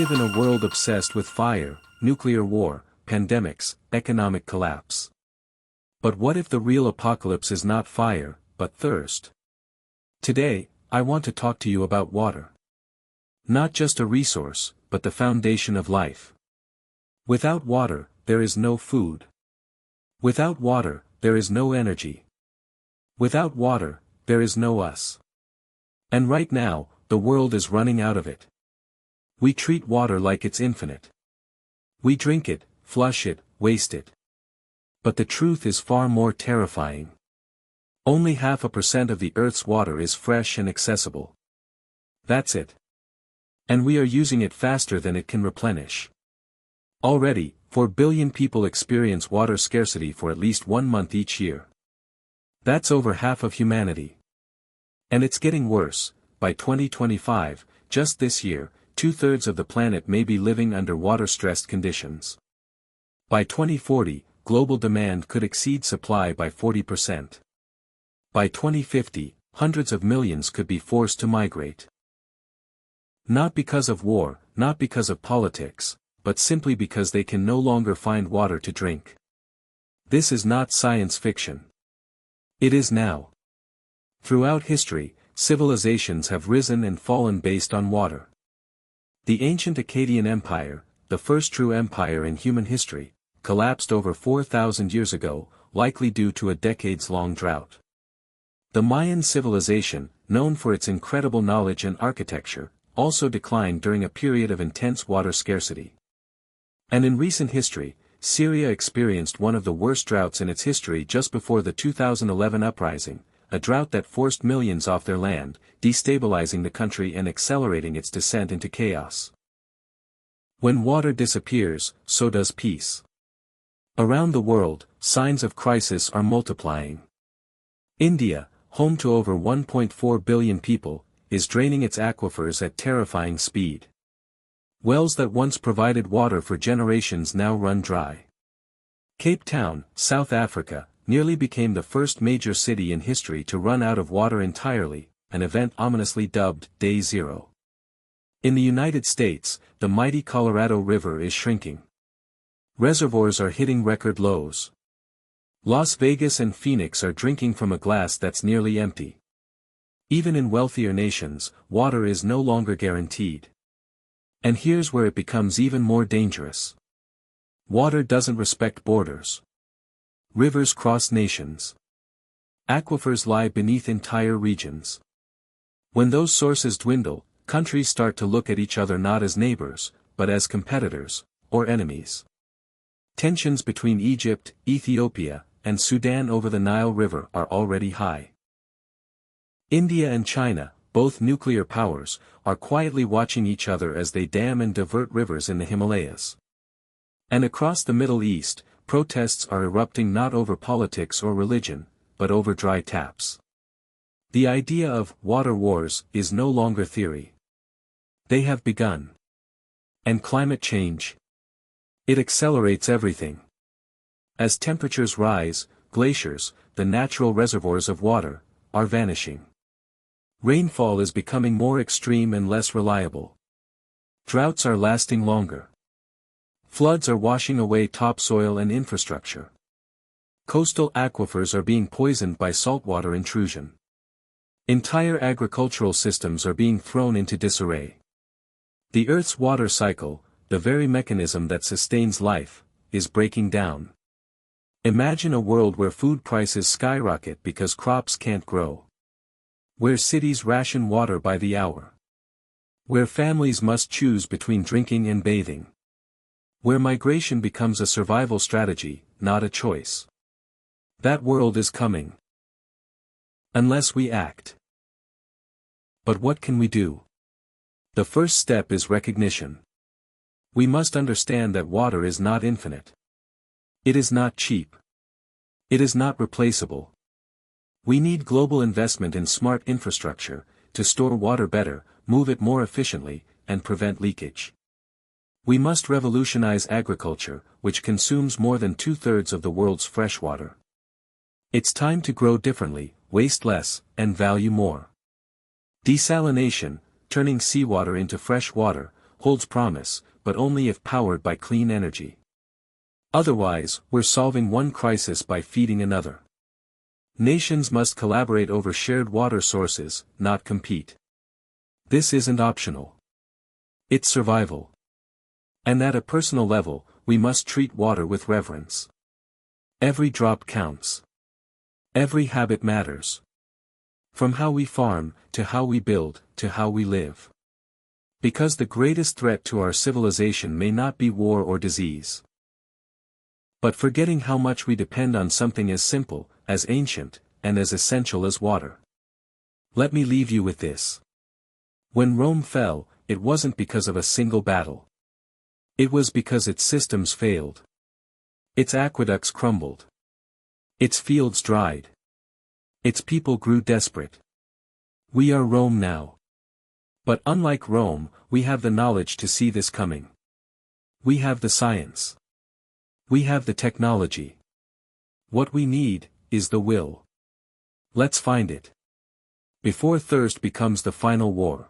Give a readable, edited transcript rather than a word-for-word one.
live in a world obsessed with fire, nuclear war, pandemics, economic collapse. But what if the real apocalypse is not fire, but thirst? Today, I want to talk to you about water. Not just a resource, but the foundation of life. Without water, there is no food. Without water, there is no energy. Without water, there is no us. And right now, the world is running out of it. We treat water like it's infinite. We drink it, flush it, waste it. But the truth is far more terrifying. Only 0.5% of the Earth's water is fresh and accessible. That's it. And we are using it faster than it can replenish. Already, 4 billion people experience water scarcity for at least 1 month each year. That's over half of humanity. And it's getting worse. By 2025, just this year, 2/3 of the planet may be living under water-stressed conditions. By 2040, global demand could exceed supply by 40%. By 2050, hundreds of millions could be forced to migrate. Not because of war, not because of politics, but simply because they can no longer find water to drink. This is not science fiction. It is now. Throughout history, civilizations have risen and fallen based on water. The ancient Akkadian Empire, the first true empire in human history, collapsed over 4,000 years ago, likely due to a decades-long drought. The Mayan civilization, known for its incredible knowledge and architecture, also declined during a period of intense water scarcity. And in recent history, Syria experienced one of the worst droughts in its history just before the 2011 uprising, a drought that forced millions off their land, destabilizing the country and accelerating its descent into chaos. When water disappears, so does peace. Around the world, signs of crisis are multiplying. India, home to over 1.4 billion people, is draining its aquifers at terrifying speed. Wells that once provided water for generations now run dry. Cape Town, South Africa, nearly became the first major city in history to run out of water entirely, an event ominously dubbed Day Zero. In the United States, the mighty Colorado River is shrinking. Reservoirs are hitting record lows. Las Vegas and Phoenix are drinking from a glass that's nearly empty. Even in wealthier nations, water is no longer guaranteed. And here's where it becomes even more dangerous. Water doesn't respect borders. Rivers cross nations. Aquifers lie beneath entire regions. When those sources dwindle, countries start to look at each other not as neighbors, but as competitors, or enemies. Tensions between Egypt, Ethiopia, and Sudan over the Nile River are already high. India and China, both nuclear powers, are quietly watching each other as they dam and divert rivers in the Himalayas. And across the Middle East, protests are erupting not over politics or religion, but over dry taps. The idea of water wars is no longer theory. They have begun. And climate change? It accelerates everything. As temperatures rise, glaciers, the natural reservoirs of water, are vanishing. Rainfall is becoming more extreme and less reliable. Droughts are lasting longer. Floods are washing away topsoil and infrastructure. Coastal aquifers are being poisoned by saltwater intrusion. Entire agricultural systems are being thrown into disarray. The Earth's water cycle, the very mechanism that sustains life, is breaking down. Imagine a world where food prices skyrocket because crops can't grow. Where cities ration water by the hour. Where families must choose between drinking and bathing. Where migration becomes a survival strategy, not a choice. That world is coming. Unless we act. But what can we do? The first step is recognition. We must understand that water is not infinite. It is not cheap. It is not replaceable. We need global investment in smart infrastructure, to store water better, move it more efficiently, and prevent leakage. We must revolutionize agriculture, which consumes more than 2/3 of the world's fresh water. It's time to grow differently, waste less, and value more. Desalination, turning seawater into fresh water, holds promise, but only if powered by clean energy. Otherwise, we're solving one crisis by feeding another. Nations must collaborate over shared water sources, not compete. This isn't optional. It's survival. And at a personal level, we must treat water with reverence. Every drop counts. Every habit matters. From how we farm, to how we build, to how we live. Because the greatest threat to our civilization may not be war or disease, but forgetting how much we depend on something as simple, as ancient, and as essential as water. Let me leave you with this. When Rome fell, it wasn't because of a single battle. It was because its systems failed. Its aqueducts crumbled. Its fields dried. Its people grew desperate. We are Rome now. But unlike Rome, we have the knowledge to see this coming. We have the science. We have the technology. What we need is the will. Let's find it. Before thirst becomes the final war.